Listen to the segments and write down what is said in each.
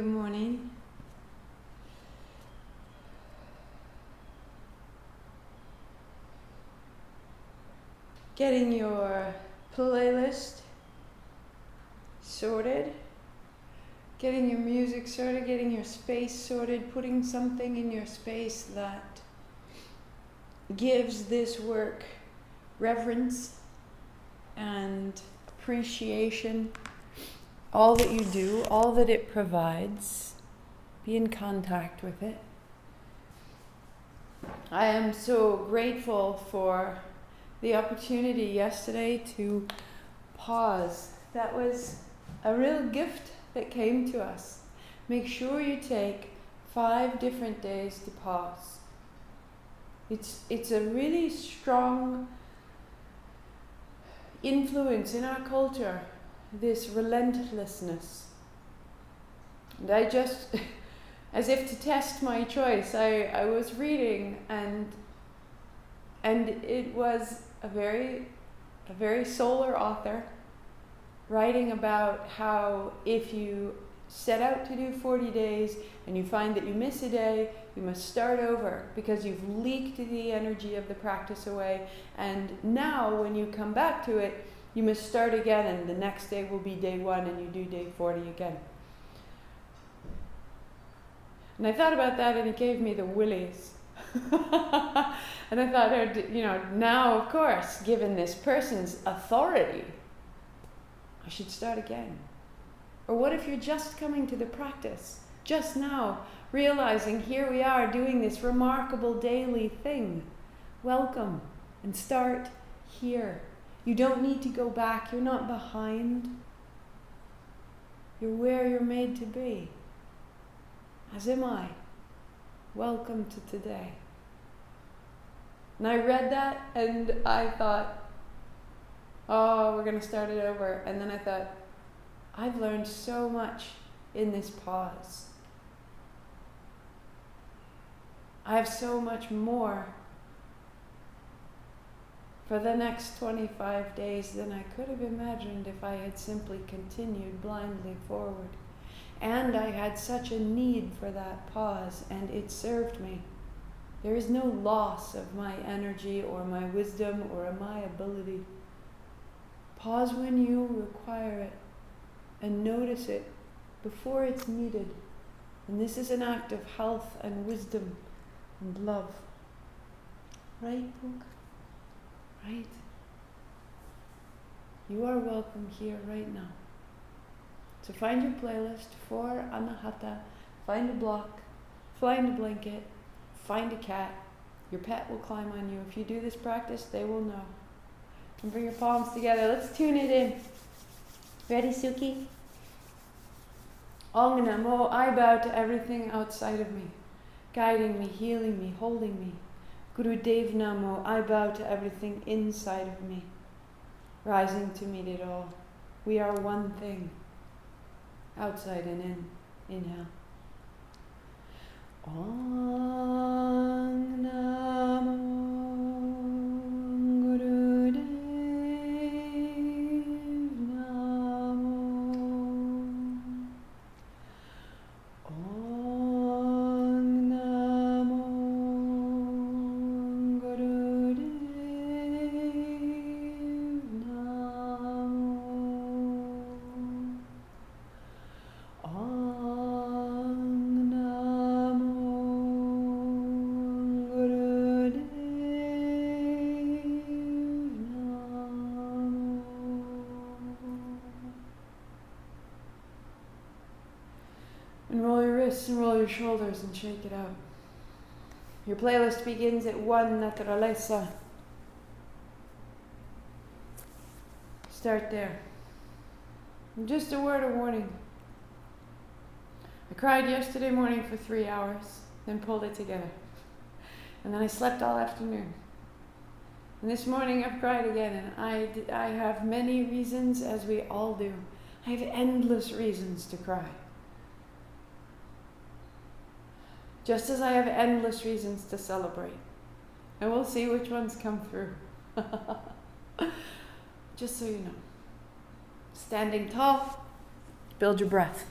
good morning. Getting your playlist sorted, getting your music sorted, getting your space sorted, putting something in your space that gives this work reverence and appreciation. All that you do, all that it provides, be in contact with it. I am so grateful for the opportunity yesterday to pause. That was a real gift that came to us. Make sure you take 5 different days to pause. It's a really strong influence in our culture, this relentlessness. And I just, as if to test my choice, I was reading and it was a very solar author writing about how if you set out to do 40 days and you find that you miss a day, you must start over because you've leaked the energy of the practice away, and now when you come back to it, you must start again, and the next day will be day 1 and you do day 40 again. And I thought about that and it gave me the willies. And I thought, now of course, given this person's authority, I should start again. Or what if you're just coming to the practice, just now, realizing here we are doing this remarkable daily thing. Welcome, and start here. You don't need to go back, you're not behind. You're where you're made to be. As am I. Welcome to today. And I read that and I thought, oh, we're going to start it over. And then I thought, I've learned so much in this pause. I have so much more for the next 25 days than I could have imagined if I had simply continued blindly forward. And I had such a need for that pause, and it served me. There is no loss of my energy or my wisdom or my ability. Pause when you require it and notice it before it's needed. And this is an act of health and wisdom and love. Right, Puk? Right? You are welcome here right now. So find your playlist for Anahata, find a block, find a blanket, find a cat. Your pet will climb on you. If you do this practice, they will know. And bring your palms together. Let's tune it in. Ready, Suki? Om Namo, I bow to everything outside of me, guiding me, healing me, holding me. Guru Dev Namo, I bow to everything inside of me, rising to meet it all. We are one thing. Outside and in. Inhale. Om Namo Guru Dev Namo. Om Namo Guru Dev Namo. And roll your wrists and roll your shoulders and shake it out. Your playlist begins at 1 naturaleza. Start there. And just a word of warning. I cried yesterday morning for 3 hours, then pulled it together. And then I slept all afternoon. And this morning I've cried again, and I have many reasons, as we all do. I have endless reasons to cry. Just as I have endless reasons to celebrate. And we'll see which ones come through. Just so you know. Standing tall, build your breath.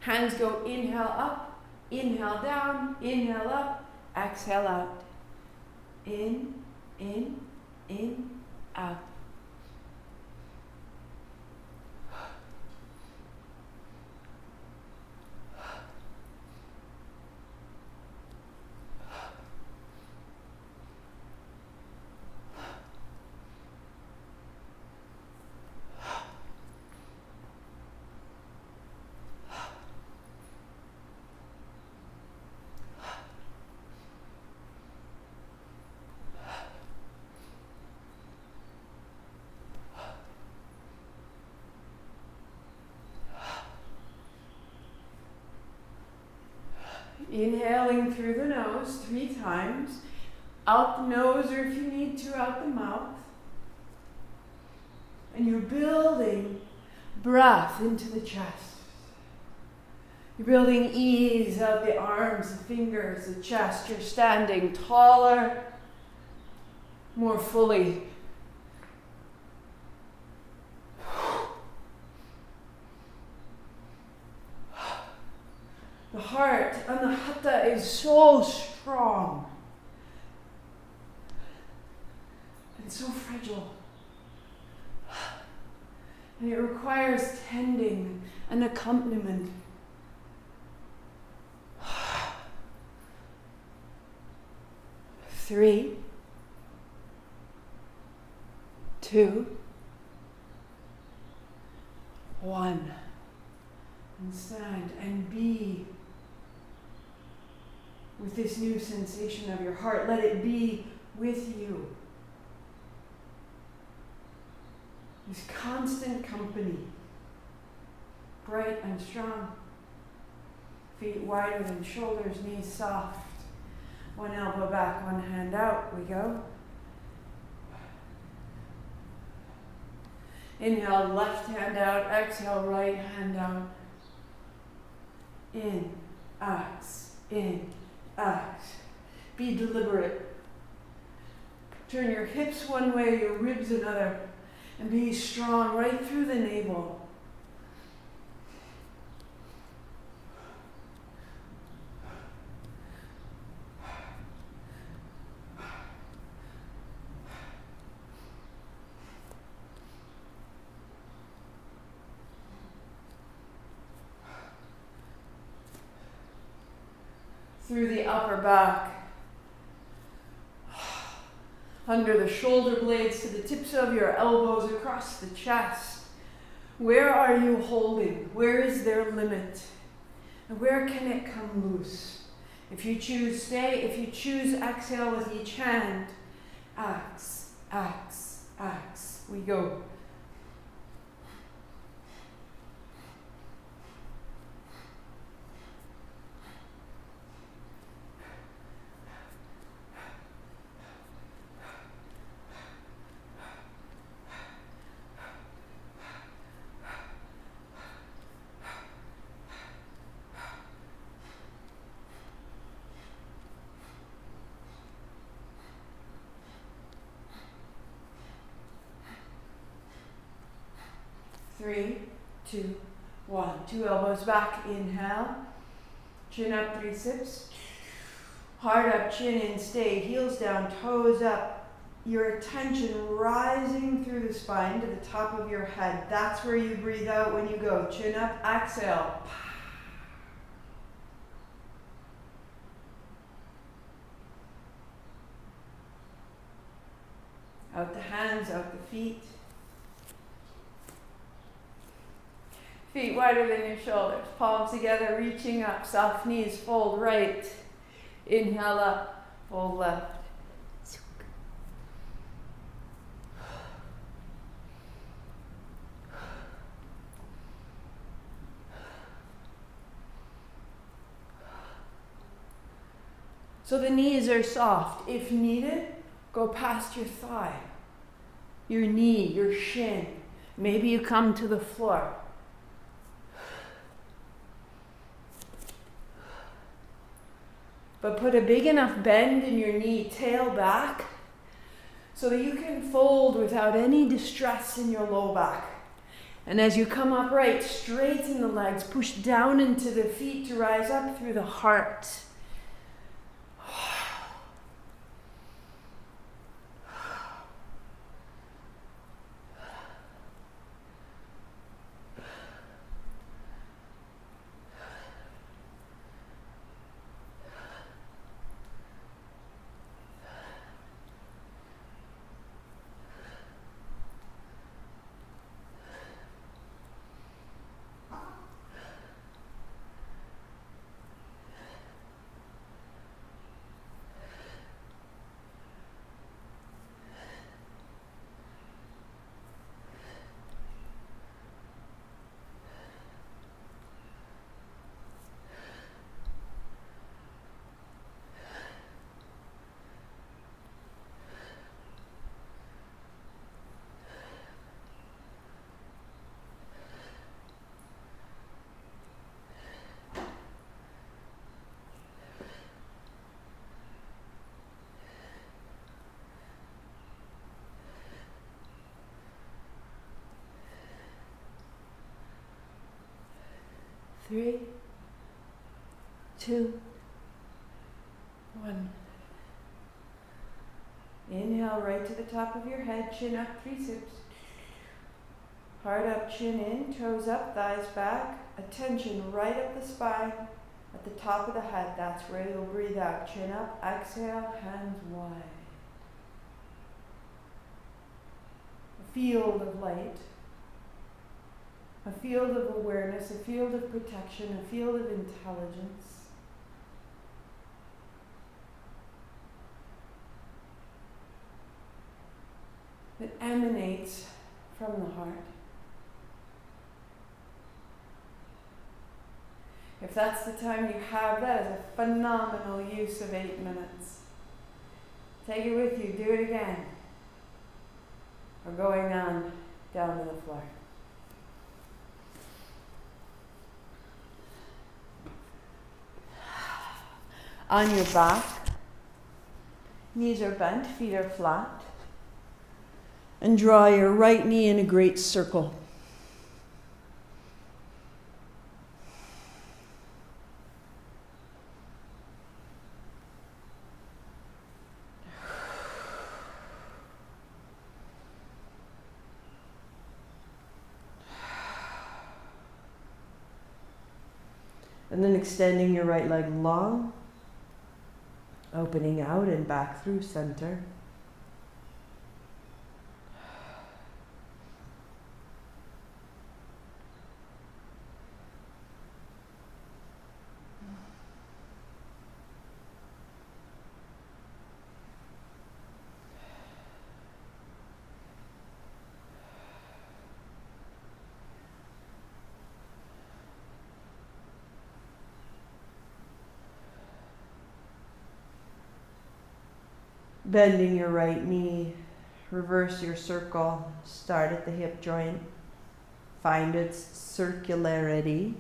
Hands go inhale up, inhale down, inhale up, exhale out. In, out. Inhaling through the nose 3 times, out the nose, or if you need to, out the mouth. And you're building breath into the chest. You're building ease out the arms, the fingers, the chest. You're standing taller, more fully. The heart, Anahata, is so strong and so fragile. And it requires tending and accompaniment. Three, 2, 1. And stand and be with this new sensation of your heart. Let it be with you. This constant company. Bright and strong. Feet wider than shoulders, knees soft. One elbow back, one hand out. We go. Inhale, left hand out. Exhale, right hand out. In, axe, in, axe. Be deliberate. Turn your hips one way, your ribs another, and be strong right through the navel. Through the upper back, under the shoulder blades to the tips of your elbows, across the chest. Where are you holding? Where is their limit? And where can it come loose? If you choose, stay. If you choose, exhale with each hand. Axe, axe, axe. We go. Three, 2, 1. 2 elbows back, inhale. Chin up, 3 sips. Heart up, chin in, stay. Heels down, toes up. Your attention rising through the spine to the top of your head. That's where you breathe out when you go. Chin up, exhale. Out the hands, out the feet. Feet wider than your shoulders, palms together, reaching up, soft knees, fold right. Inhale up, fold left. So the knees are soft. If needed, go past your thigh, your knee, your shin. Maybe you come to the floor. But put a big enough bend in your knee, tail back, so that you can fold without any distress in your low back. And as you come upright, straighten the legs, push down into the feet to rise up through the heart. Three, two, one. Inhale right to the top of your head, chin up, 3 sips. Heart up, chin in, toes up, thighs back. Attention right up the spine, at the top of the head. That's where you'll breathe out. Chin up, exhale, hands wide. A field of light. A field of awareness, a field of protection, a field of intelligence. That emanates from the heart. If that's the time you have, that is a phenomenal use of 8 minutes. Take it with you, do it again. Or going on down to the floor. On your back, knees are bent, feet are flat. And draw your right knee in a great circle. And then extending your right leg long. Opening out and back through center. Bending your right knee, reverse your circle, start at the hip joint, find its circularity.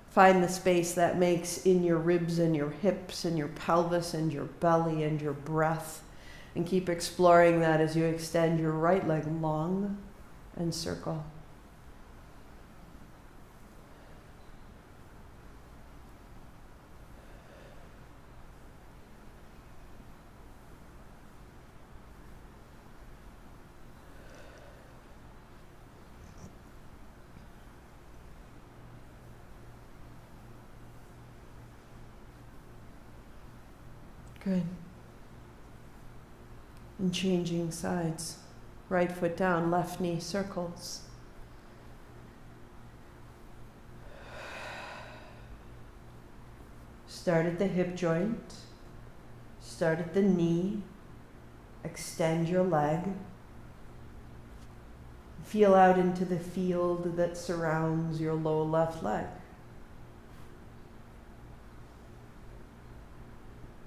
Find the space that makes in your ribs and your hips and your pelvis and your belly and your breath, and keep exploring that as you extend your right leg long and circle. Good. And changing sides. Right foot down, left knee circles. Start at the hip joint. Start at the knee. Extend your leg. Feel out into the field that surrounds your low left leg.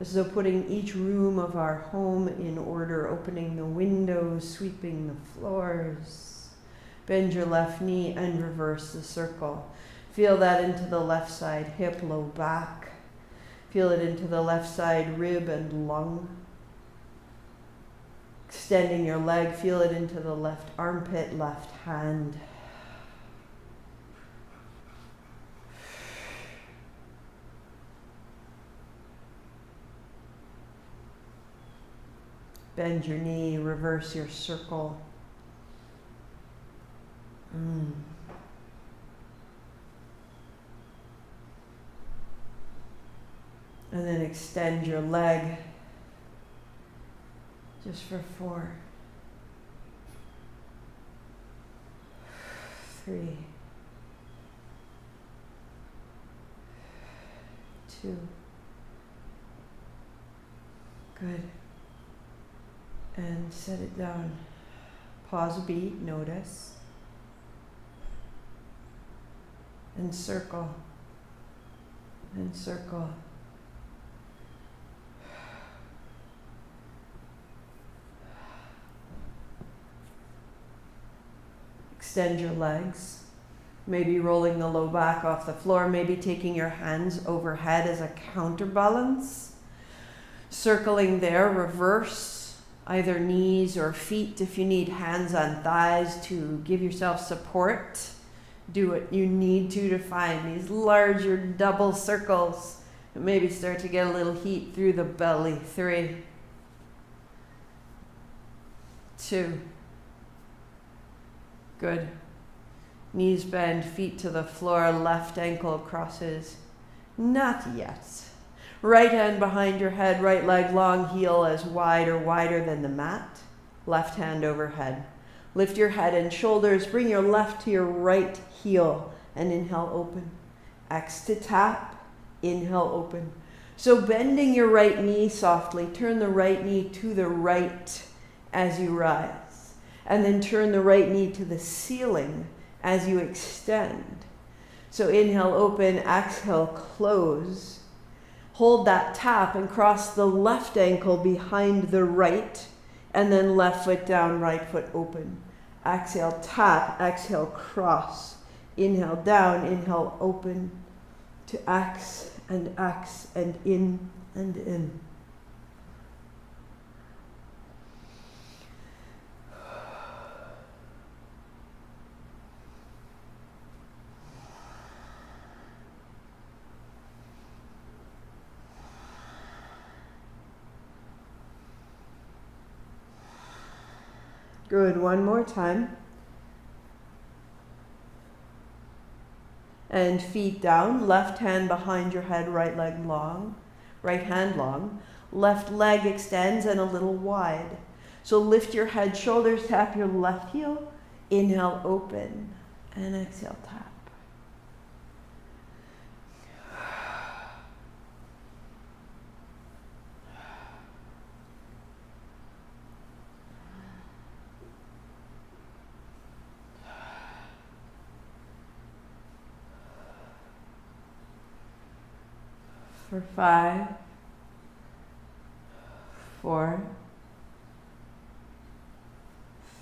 As though putting each room of our home in order, opening the windows, sweeping the floors. Bend your left knee and reverse the circle. Feel that into the left side hip, low back. Feel it into the left side rib and lung. Extending your leg, feel it into the left armpit, left hand. Bend your knee, reverse your circle. And then extend your leg just for 4, 3, 2. Good. And set it down. Pause a beat, notice. And circle. And circle. Extend your legs. Maybe rolling the low back off the floor, maybe taking your hands overhead as a counterbalance. Circling there, reverse either knees or feet if you need hands on thighs to give yourself support. Do what you need to find these larger double circles and maybe start to get a little heat through the belly. 3, 2. Good. Knees bend, feet to the floor, left ankle crosses. Not yet. Right hand behind your head, right leg long, heel as wide or wider than the mat. Left hand overhead. Lift your head and shoulders, bring your left to your right heel and inhale, open. X to tap, inhale, open. So bending your right knee softly, turn the right knee to the right as you rise. And then turn the right knee to the ceiling as you extend. So inhale, open, exhale, close. Hold that tap and cross the left ankle behind the right, and then left foot down, right foot open. Exhale, tap, exhale, cross. Inhale, down, inhale, open to X and in and in. Good, one more time. And feet down, left hand behind your head, right leg long, right hand long. Left leg extends and a little wide. So lift your head, shoulders, tap your left heel. Inhale, open, and exhale, tap. For 5, 4,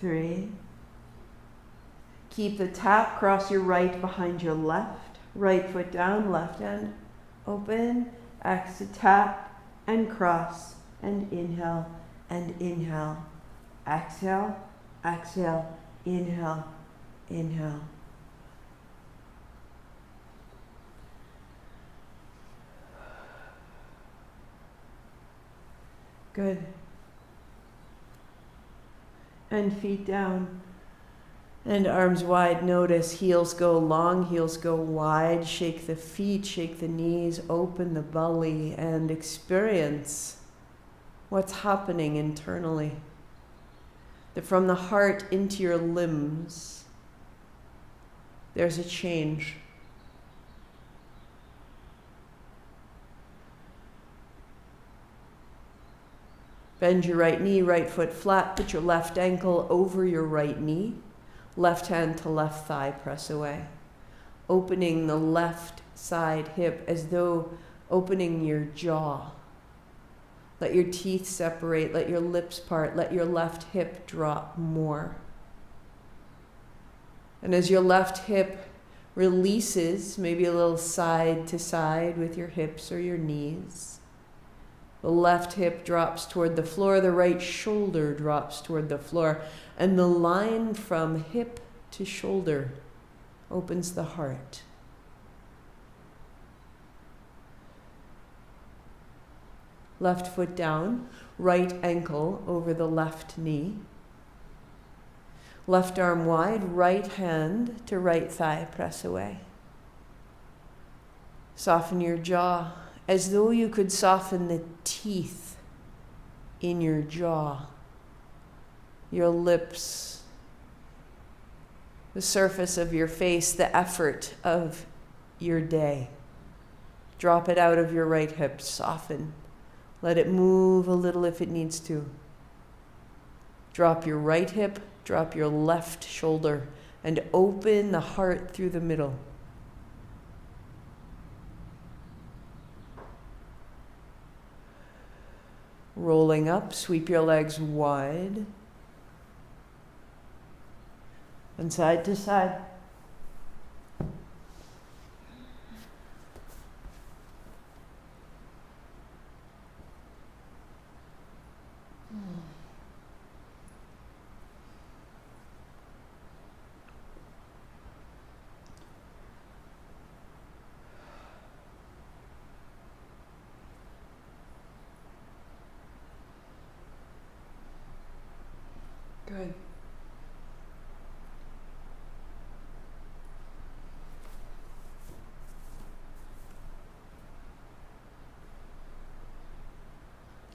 3. Keep the tap, cross your right behind your left. Right foot down, left hand open. Exhale, tap and cross and inhale and inhale. Exhale, exhale, inhale, inhale. Good. And feet down and arms wide. Notice heels go long, heels go wide. Shake the feet, shake the knees, open the belly, and experience what's happening internally. That from the heart into your limbs, there's a change. Bend your right knee, right foot flat, put your left ankle over your right knee, left hand to left thigh, press away. Opening the left side hip as though opening your jaw. Let your teeth separate, let your lips part, let your left hip drop more. And as your left hip releases, maybe a little side to side with your hips or your knees, The left hip drops toward the floor, the right shoulder drops toward the floor, and the line from hip to shoulder opens the heart. Left foot down, right ankle over the left knee. Left arm wide, right hand to right thigh, press away. Soften your jaw as though you could soften the teeth in your jaw, your lips, the surface of your face, the effort of your day. Drop it out of your right hip, soften. Let it move a little if it needs to. Drop your right hip, drop your left shoulder, and open the heart through the middle. Rolling up, sweep your legs wide and side to side. Good.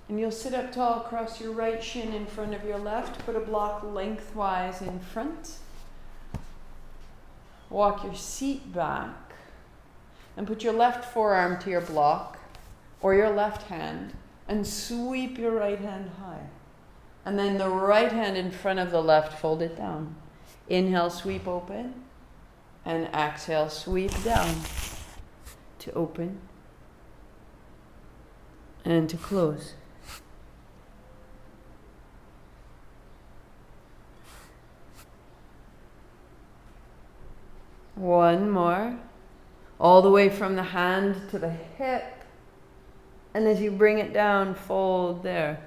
And you'll sit up tall, cross your right shin in front of your left, put a block lengthwise in front. Walk your seat back and put your left forearm to your block or your left hand and sweep your right hand high. And then the right hand in front of the left, fold it down. Inhale, sweep open. And exhale, sweep down to open and to close. One more. All the way from the hand to the hip. And as you bring it down, fold there.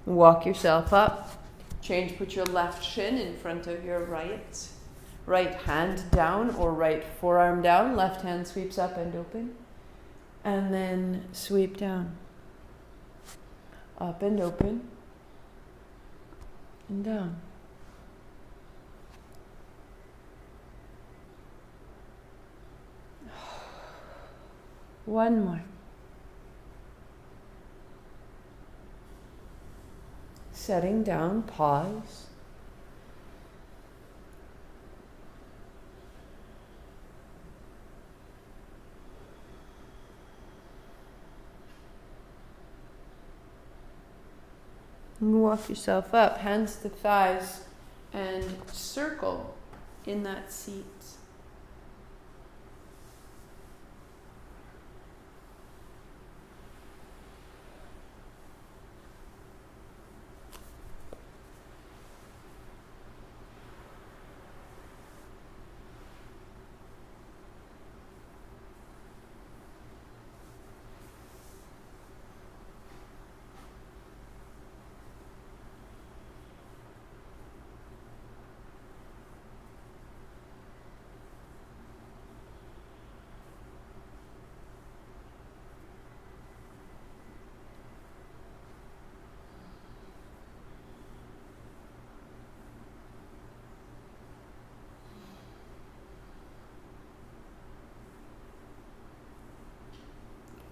Walk yourself up. Change, put your left shin in front of your right hand down or right forearm down. Left hand sweeps up and open. And then sweep down. Up and open. And down. One more. Setting down, pause. And walk yourself up, hands to thighs, and circle in that seat.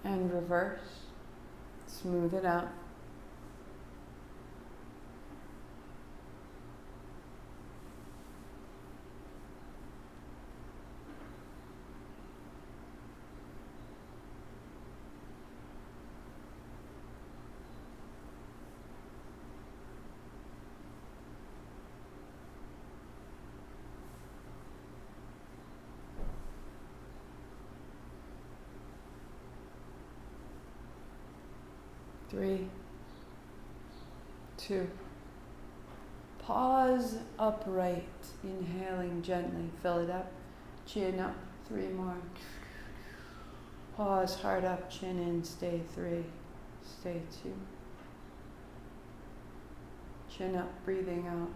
And reverse, smooth it out. Three, two, pause upright, inhaling gently, fill it up, chin up, 3 more. Pause, heart up, chin in, stay 3, stay 2. Chin up, breathing out.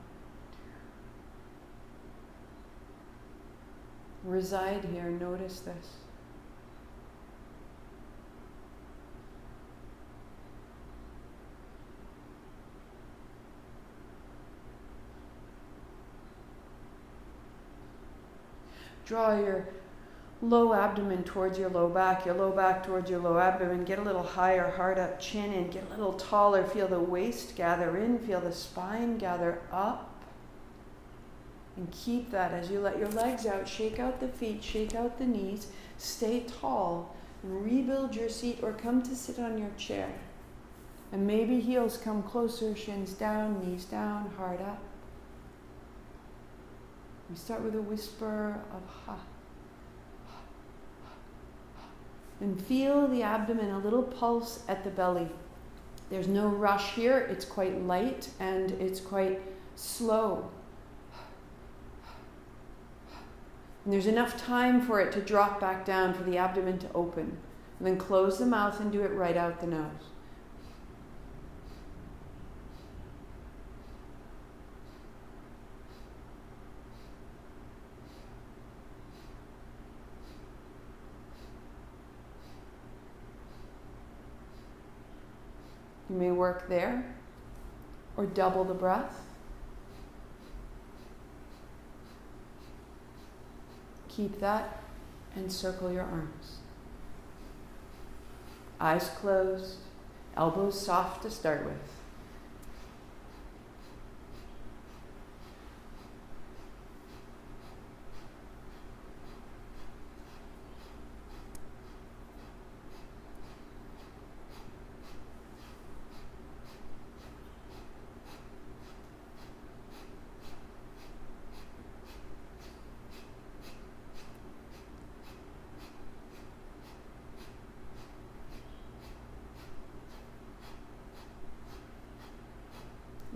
Reside here, notice this. Draw your low abdomen towards your low back towards your low abdomen. Get a little higher, heart up, chin in. Get a little taller. Feel the waist gather in. Feel the spine gather up. And keep that as you let your legs out. Shake out the feet, shake out the knees. Stay tall. Rebuild your seat or come to sit on your chair. And maybe heels come closer, shins down, knees down, heart up. We start with a whisper of ha. And feel the abdomen, a little pulse at the belly. There's no rush here. It's quite light and it's quite slow. And there's enough time for it to drop back down, for the abdomen to open. And then close the mouth and do it right out the nose. You may work there or double the breath. Keep that and circle your arms. Eyes closed, elbows soft to start with.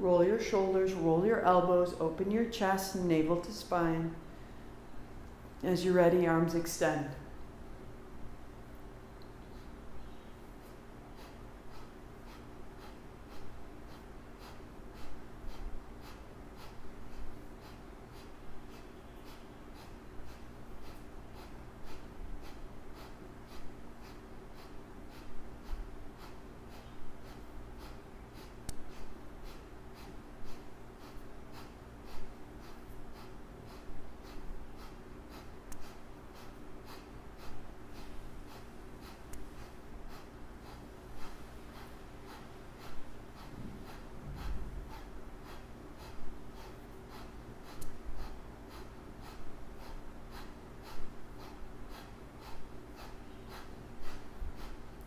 Roll your shoulders, roll your elbows, open your chest, navel to spine. As you're ready, arms extend.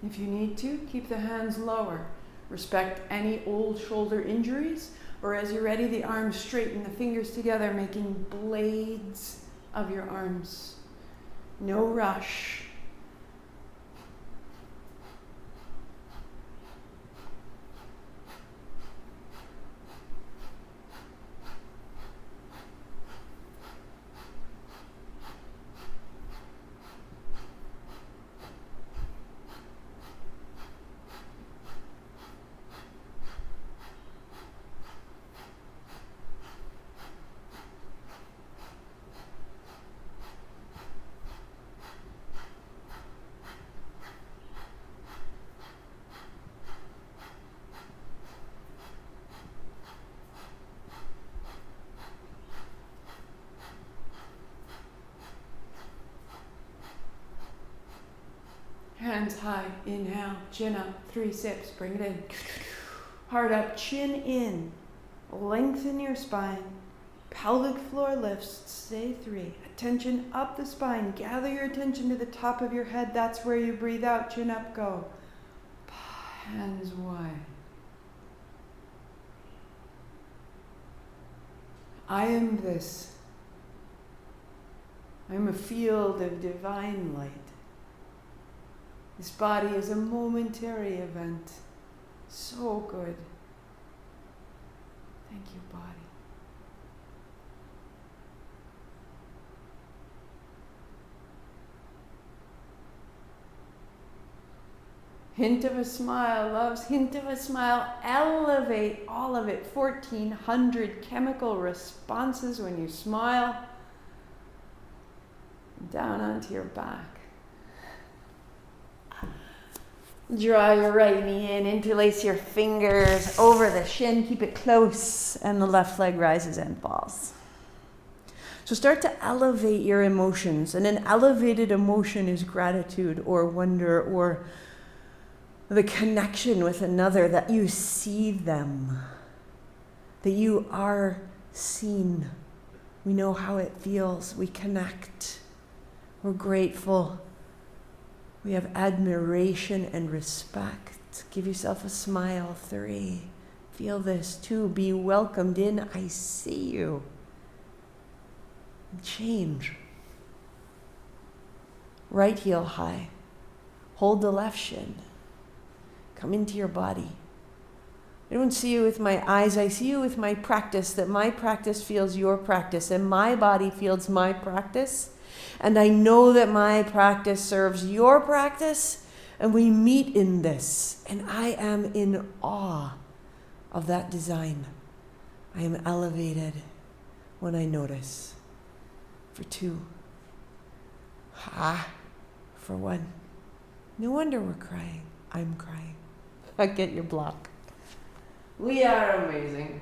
If you need to, keep the hands lower. Respect any old shoulder injuries, or as you're ready, the arms straighten, the fingers together, making blades of your arms. No rush. Hands high, inhale, chin up, 3 sips, bring it in. Heart up, chin in, lengthen your spine, pelvic floor lifts, stay 3. Attention up the spine, gather your attention to the top of your head, that's where you breathe out, chin up, go. Hands wide. I am this. I am a field of divine light. This body is a momentary event. So good. Thank you, body. Hint of a smile, loves, hint of a smile. Elevate all of it. 1,400 chemical responses when you smile. Down onto your back. Draw your right knee in, interlace your fingers over the shin, keep it close, and the left leg rises and falls. So start to elevate your emotions, and an elevated emotion is gratitude or wonder or the connection with another, that you see them, that you are seen. We know how it feels, we connect, we're grateful. We have admiration and respect. Give yourself a smile. 3. Feel this. 2. Be welcomed in. I see you. Change. Right heel high. Hold the left shin. Come into your body. I don't see you with my eyes. I see you with my practice, that my practice feels your practice and my body feels my practice. And I know that my practice serves your practice, and we meet in this. And I am in awe of that design. I am elevated when I notice. For 2. For 1. No wonder we're crying. I'm crying. I get your block. We are amazing.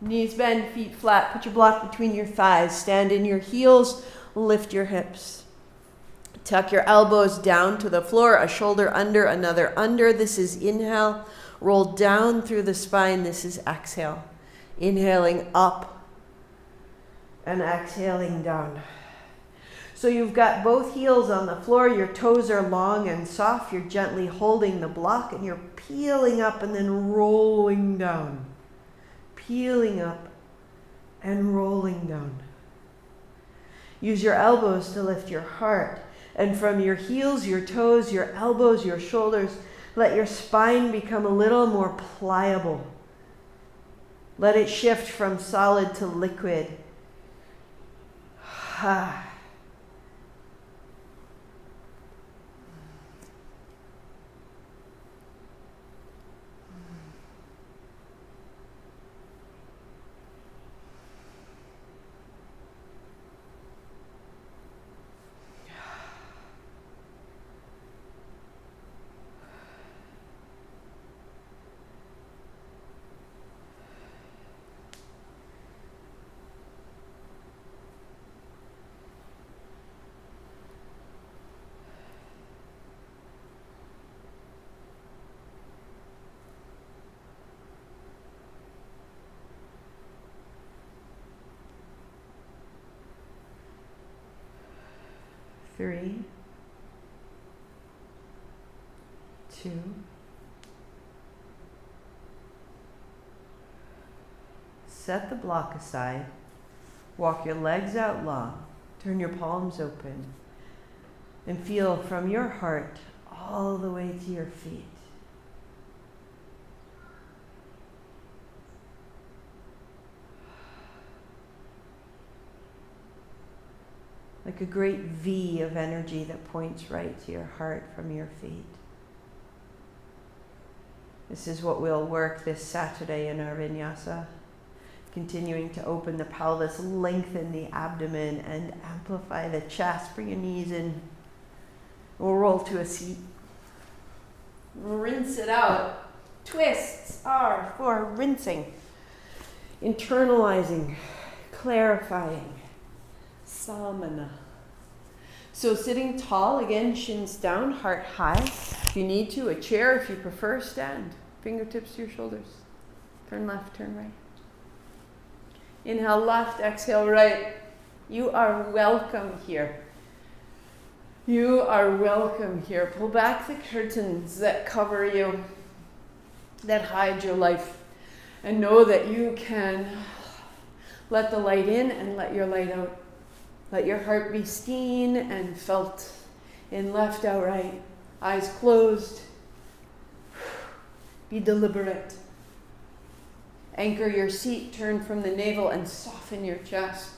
Knees bend, feet flat. Put your block between your thighs. Stand in your heels. Lift your hips. Tuck your elbows down to the floor, a shoulder under, another under. This is inhale. Roll down through the spine. This is exhale. Inhaling up and exhaling down. So you've got both heels on the floor. Your toes are long and soft. You're gently holding the block and you're peeling up and then rolling down. Peeling up and rolling down. Use your elbows to lift your heart. And from your heels, your toes, your elbows, your shoulders, let your spine become a little more pliable. Let it shift from solid to liquid. Three, 2, set the block aside. Walk your legs out long. Turn your palms open. And feel from your heart all the way to your feet. Like a great V of energy that points right to your heart from your feet. This is what we'll work this Saturday in our vinyasa. Continuing to open the pelvis, lengthen the abdomen, and amplify the chest. Bring your knees in. We'll roll to a seat. Rinse it out. Twists are for rinsing. Internalizing. Clarifying. Samana. So sitting tall, again, shins down, heart high. If you need to, a chair. If you prefer, stand. Fingertips to your shoulders. Turn left, turn right. Inhale left, exhale right. You are welcome here. You are welcome here. Pull back the curtains that cover you, that hide your life. And know that you can let the light in and let your light out. Let your heart be seen and felt in left, out, right. Eyes closed. Be deliberate. Anchor your seat, turn from the navel and soften your chest.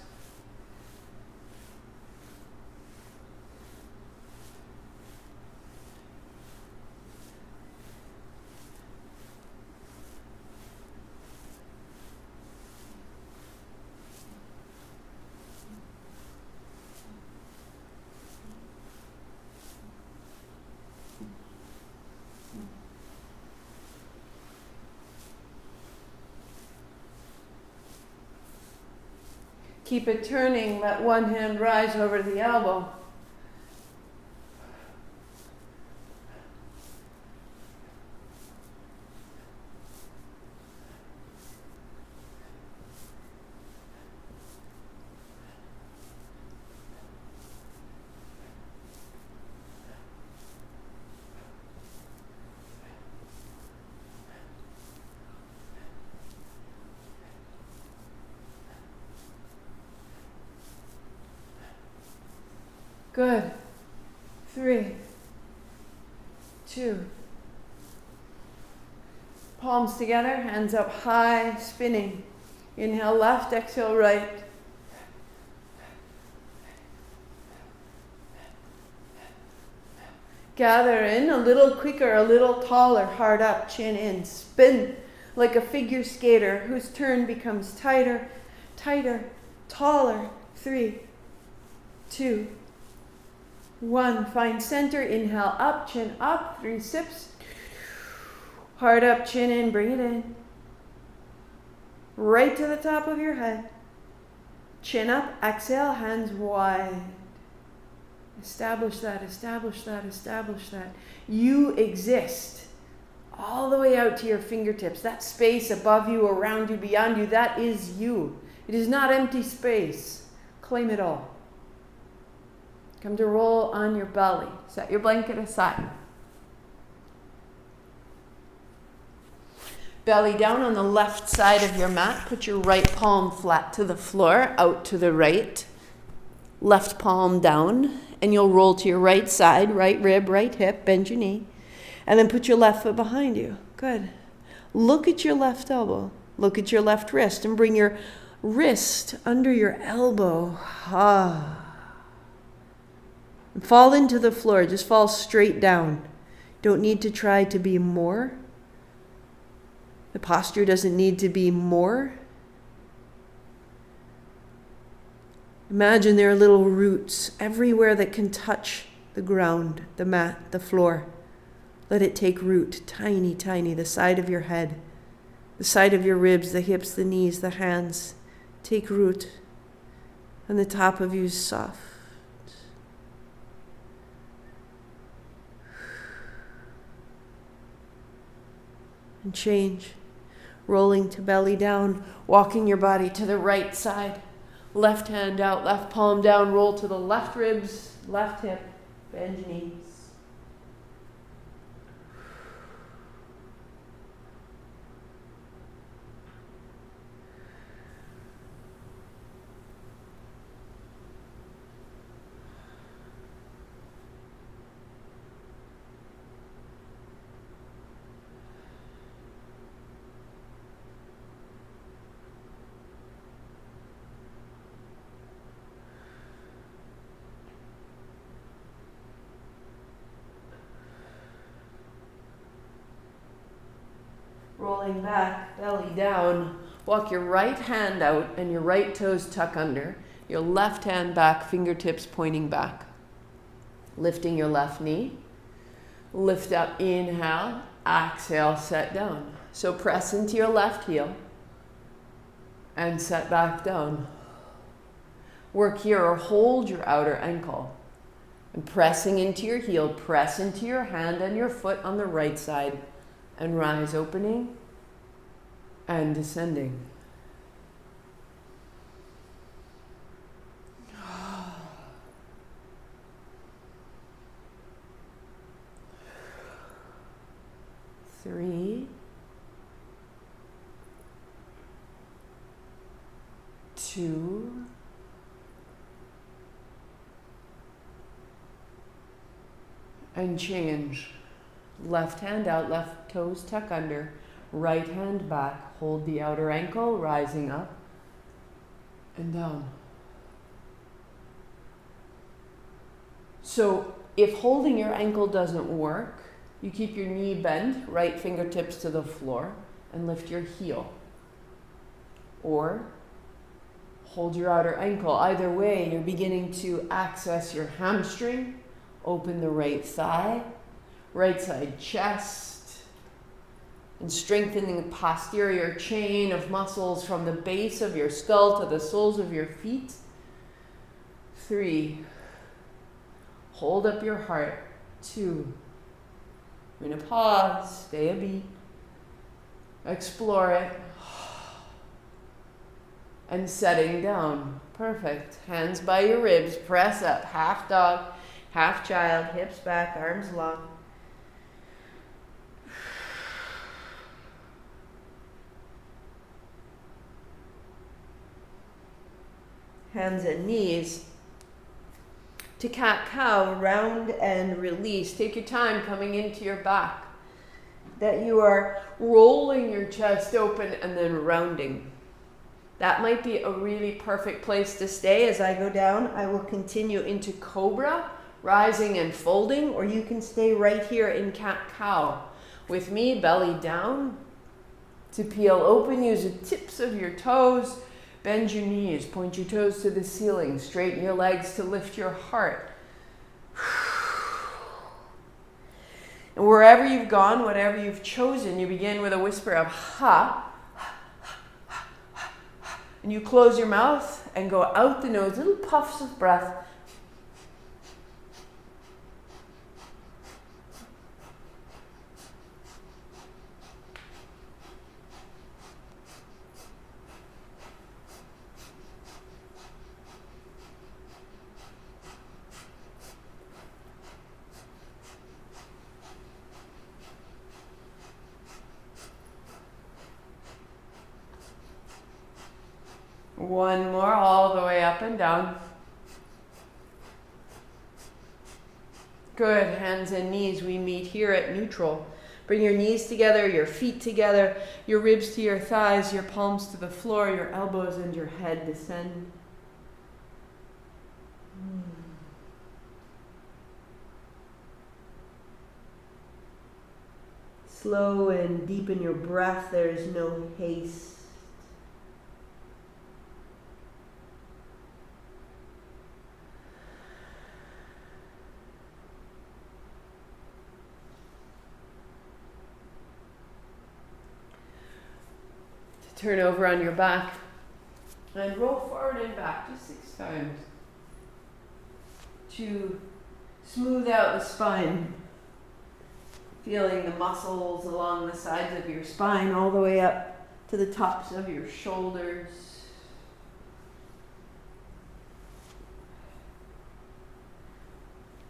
Keep it turning. Let one hand rise over the elbow. Good. 3, 2. Palms together, hands up high, spinning. Inhale left, exhale right. Gather in a little quicker, a little taller, heart up, chin in. Spin like a figure skater whose turn becomes tighter, tighter, taller. 3, 2, 1. Find center. Inhale up, chin up. 3 sips. Heart up, chin in. Bring it in. Right to the top of your head. Chin up. Exhale. Hands wide. Establish that. Establish that. Establish that. You exist all the way out to your fingertips. That space above you, around you, beyond you, that is you. It is not empty space. Claim it all. Come to roll on your belly. Set your blanket aside. Belly down on the left side of your mat. Put your right palm flat to the floor, out to the right. Left palm down, and you'll roll to your right side, right rib, right hip, bend your knee. And then put your left foot behind you. Good. Look at your left elbow. Look at your left wrist, and bring your wrist under your elbow. Fall into the floor. Just fall straight down. Don't need to try to be more. The posture doesn't need to be more. Imagine there are little roots everywhere that can touch the ground, the mat, the floor. Let it take root. Tiny, tiny. The side of your head, the side of your ribs, the hips, the knees, the hands. Take root. And the top of you is soft. And change, rolling to belly down, walking your body to the right side, left hand out, left palm down, roll to the left ribs, left hip, bend your knees. Rolling back, belly down. Walk your right hand out and your right toes tuck under. Your left hand back, fingertips pointing back. Lifting your left knee. Lift up, inhale. Exhale, set down. So press into your left heel and set back down. Work here or hold your outer ankle. And pressing into your heel, press into your hand and your foot on the right side. And rise, opening and descending. Three, 2, and change. Left hand out, left toes tuck under, right hand back, hold the outer ankle, rising up and down. So if holding your ankle doesn't work, you keep your knee bent, right fingertips to the floor, and lift your heel. Or hold your outer ankle. Either way, you're beginning to access your hamstring, open the right thigh, right side chest, And strengthening the posterior chain of muscles from the base of your skull to the soles of your feet. 3. Hold up your heart. 2. We're going to pause. Stay a beat. Explore it. And setting down. Perfect. Hands by your ribs. Press up. Half dog, half child. Hips back, arms long. Hands and knees to cat-cow, round and release. Take your time coming into your back. That you are rolling your chest open and then rounding. That might be a really perfect place to stay. As I go down, I will continue into cobra, rising and folding, or you can stay right here in cat-cow. With me, belly down. To peel open, use the tips of your toes. Bend your knees, point your toes to the ceiling, straighten your legs to lift your heart. And wherever you've gone, whatever you've chosen, you begin with a whisper of ha, and you close your mouth and go out the nose, little puffs of breath. One more, all the way up and down. Good, hands and knees, we meet here at neutral. Bring your knees together, your feet together, your ribs to your thighs, your palms to the floor, your elbows and your head descend. Slow and deepen your breath, there is no haste. Turn over on your back and roll forward and back just 6 times to smooth out the spine, feeling the muscles along the sides of your spine all the way up to the tops of your shoulders.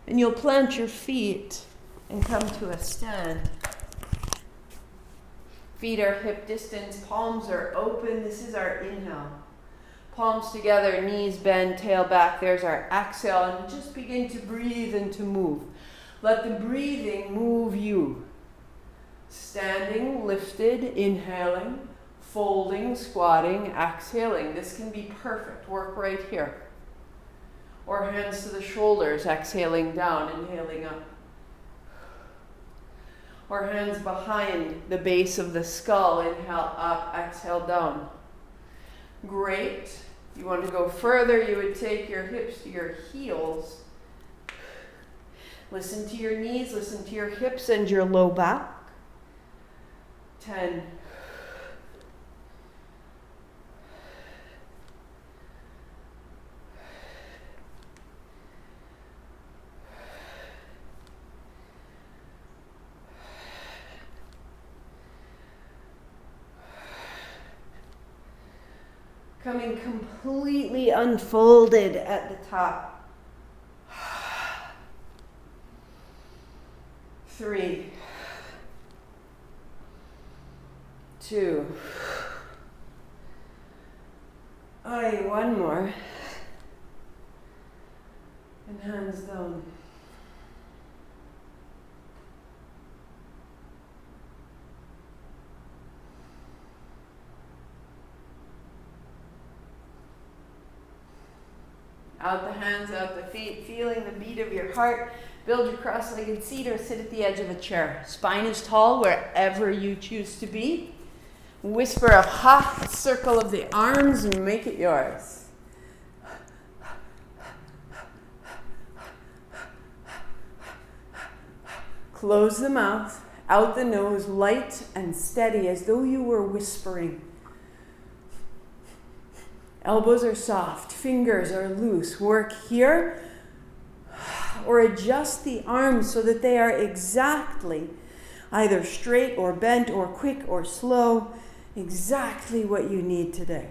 And you'll plant your feet and come to a stand. Feet are hip distance, palms are open. This is our inhale. Palms together, knees bend, tail back. There's our exhale. And just begin to breathe and to move. Let the breathing move you. Standing, lifted, inhaling, folding, squatting, exhaling. This can be perfect. Work right here. Or hands to the shoulders, exhaling down, inhaling up. Or hands behind the base of the skull, inhale up, exhale down. Great. You want to go further, you would take your hips to your heels. Listen to your knees, listen to your hips and your low back. 10. Coming completely unfolded at the top. 3, 2. One more. And hands down. Out the hands, out the feet, feeling the beat of your heart. Build your cross-legged seat or sit at the edge of a chair. Spine is tall wherever you choose to be. Whisper of ha, circle of the arms, and make it yours. Close the mouth, Out the nose, light and steady, as though you were whispering. Elbows are soft, fingers are loose. Work here, or adjust the arms so that they are exactly either straight or bent or quick or slow, exactly what you need today.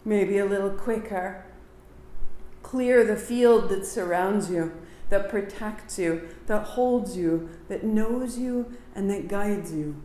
Maybe a little quicker. Clear the field that surrounds you, that protects you, that holds you, that knows you, and that guides you.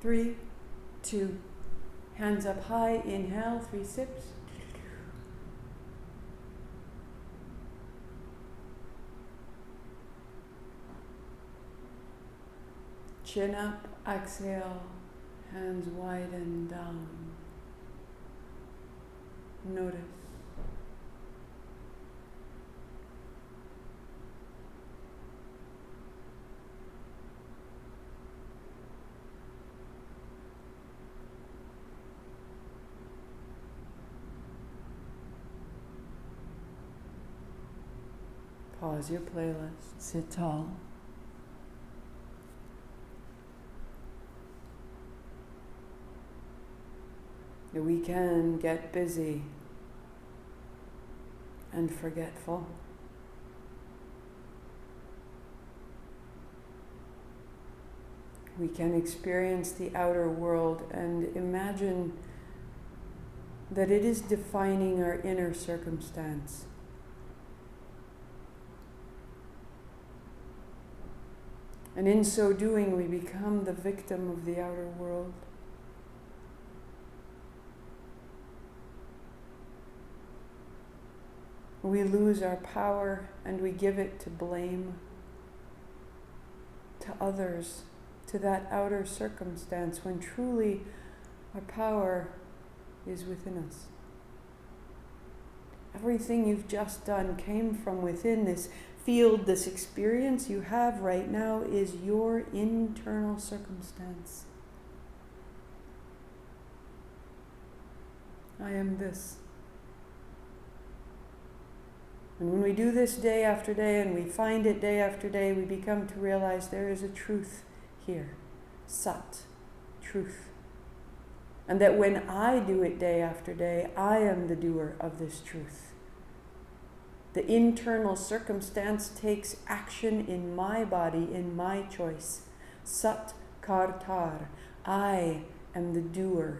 Three, two, hands up high, inhale, 3 sips. Chin up, exhale, hands widen down. Notice. Pause your playlist. Sit tall. We can get busy and forgetful. We can experience the outer world and imagine that it is defining our inner circumstance. And in so doing, we become the victim of the outer world. We lose our power and we give it to blame, to others, to that outer circumstance, when truly our power is within us. Everything you've just done came from within. This field, this experience you have right now is your internal circumstance. I am this. And when we do this day after day and we find it day after day, we become to realize there is a truth here. Sat, truth. And that when I do it day after day, I am the doer of this truth. The internal circumstance takes action in my body, in my choice. Sat kartar. I am the doer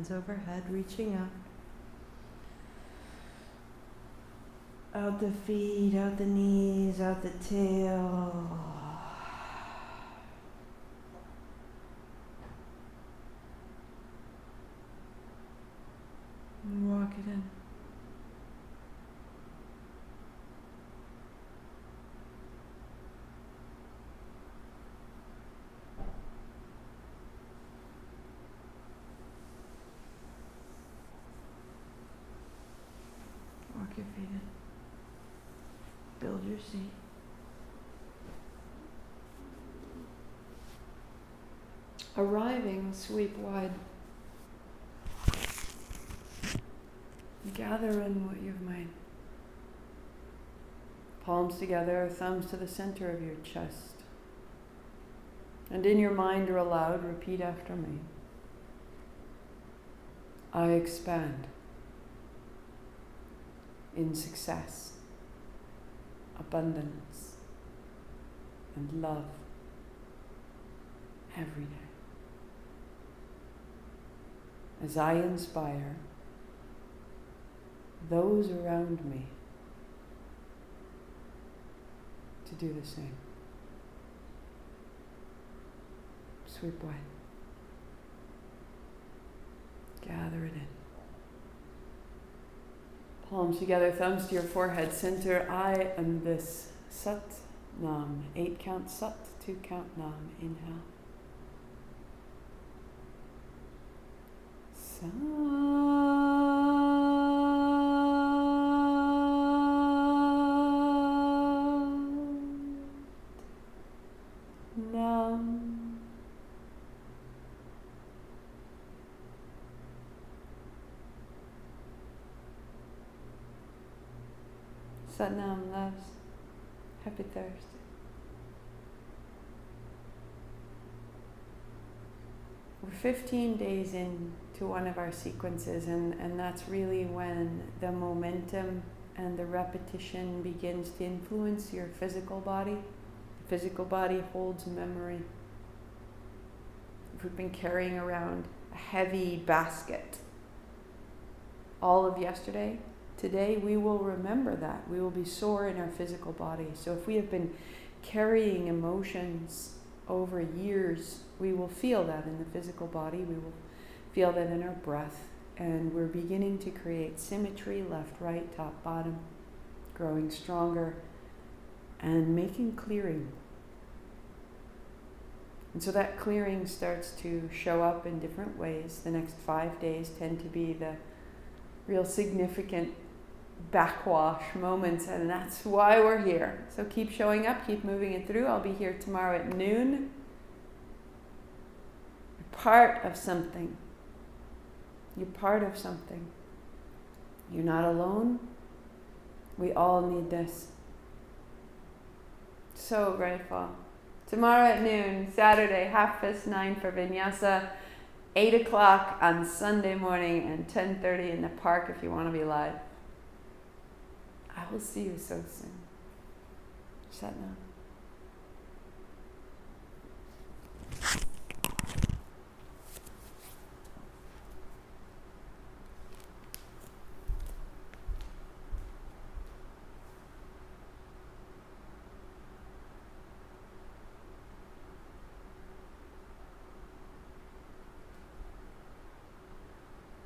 Hands overhead, reaching up. Out the feet, out the knees, out the tail. And walk it in. Walk your feet in. Build your seat. Arriving, sweep wide. Gather in what you've made. Palms together, thumbs to the center of your chest. And in your mind or aloud, repeat after me. I expand in success, abundance, and love every day. As I inspire those around me to do the same. Sweep wide. Gather it in. Palms together, thumbs to your forehead, center. I am this. Sat Nam. 8 count Sat, 2 count Nam. Inhale. Sat Nam. Satnam loves. Happy Thursday. We're 15 days into one of our sequences, and that's really when the momentum and the repetition begins to influence your physical body. The physical body holds memory. If we've been carrying around a heavy basket all of yesterday, today we will remember that. We will be sore in our physical body. So if we have been carrying emotions over years, we will feel that in the physical body. We will feel that in our breath. And we're beginning to create symmetry, left, right, top, bottom, growing stronger and making clearing. And so that clearing starts to show up in different ways. The next 5 days tend to be the real significant backwash moments, and that's why we're here. So keep showing up, keep moving it through. I'll be here tomorrow at noon. You're part of something. You're part of something. You're not alone. We all need this. So grateful. Tomorrow at noon, Saturday, 9:30 for Vinyasa, 8 o'clock on Sunday morning, and 10:30 in the park if you want to be live. I will see you so soon. Satnam.